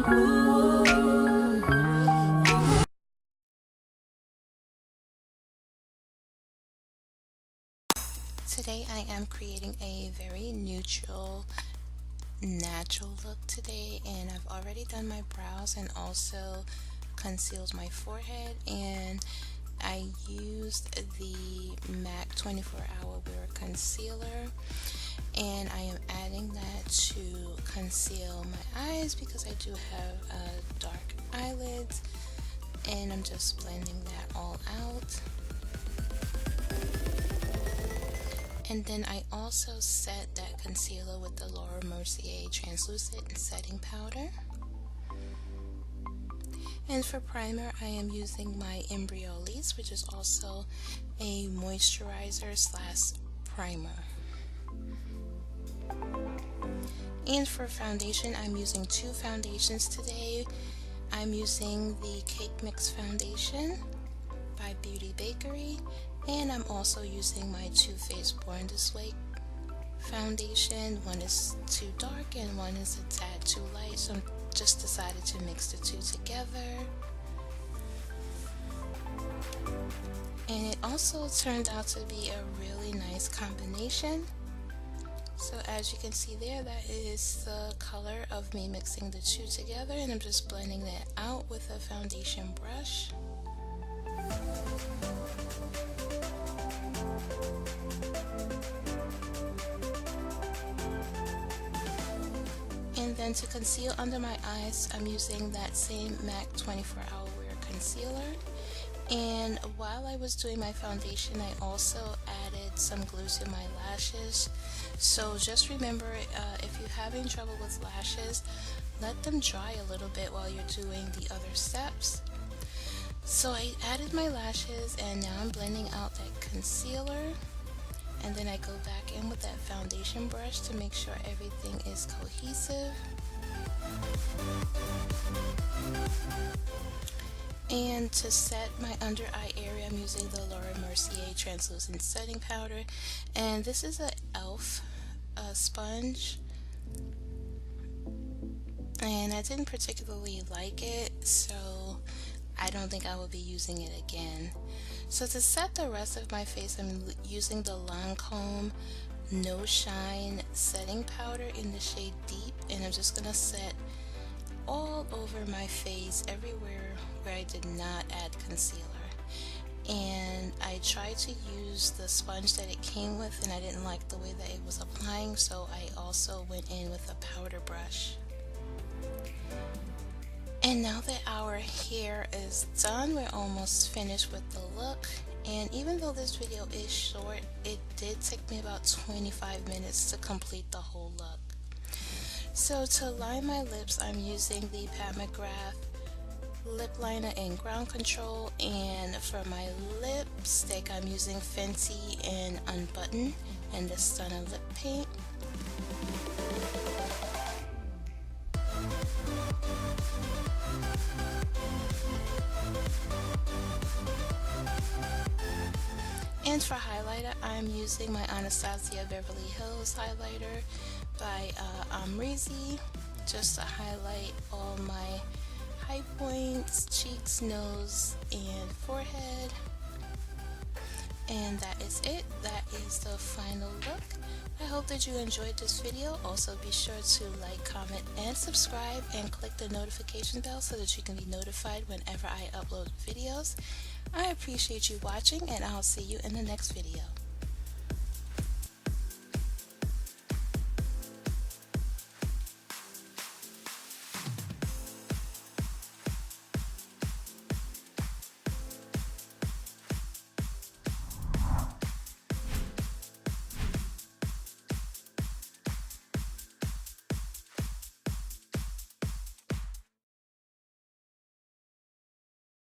Today I am creating a very neutral, natural look today, and I've already done my brows and also concealed my forehead, and I used the MAC 24 Hour Wear Concealer, and I am adding that to conceal my eyes because I do have dark eyelids, and I'm just blending that all out. And then I also set that concealer with the Mercier translucent setting powder. And for primer, I am using my Embryoilisse, which is also a moisturizer slash primer. And for foundation, I'm using two foundations today. I'm using the Cake Mix foundation by Bakerie, and I'm also using my Too Faced Born This Way foundation. One is too dark and one is a tad too light, so I just decided to mix the two together. And it also turned out to be a really nice combination. So as you can see there, that is the color of me mixing the two together, and I'm just blending that out with a foundation brush. And then to conceal under my eyes, I'm using that same MAC 24 Hour Wear Concealer. And while I was doing my foundation, I also added some glue to my lashes. So just remember, if you're having trouble with lashes, let them dry a little bit while you're doing the other steps. So I added my lashes, and now I'm blending out that concealer. And then I go back in with that foundation brush to make sure everything is cohesive. And to set my under eye area, I'm using the Mercier translucent setting powder, and this is a e.l.f. Sponge, and I didn't particularly like it, so I don't think I will be using it again. So to set the rest of my face, I'm using the Lancome No Shine setting powder in the shade Deep, and I'm just gonna set all over my face, everywhere where I did not add concealer. And I tried to use the sponge that it came with, and I didn't like the way that it was applying, so I also went in with a powder brush. And now that our hair is done, we're almost finished with the look. And even though this video is short, it did take me about 25 minutes to complete the whole look. So to line my lips, I'm using the Mc Grath lip liner in Ground Control, and for my lipstick, I'm using Fenty and Unbutton and the Stunna Lip paint. And for highlighter, I'm using my Anastasia Beverly Hills highlighter by Amrezy, just to highlight all my high points, cheeks, nose, and forehead. And that is it. That is the final look. I hope that you enjoyed this video. Also be sure to like, comment, and subscribe, and click the notification bell so that you can be notified whenever I upload videos. I appreciate you watching, and I'll see you in the next video.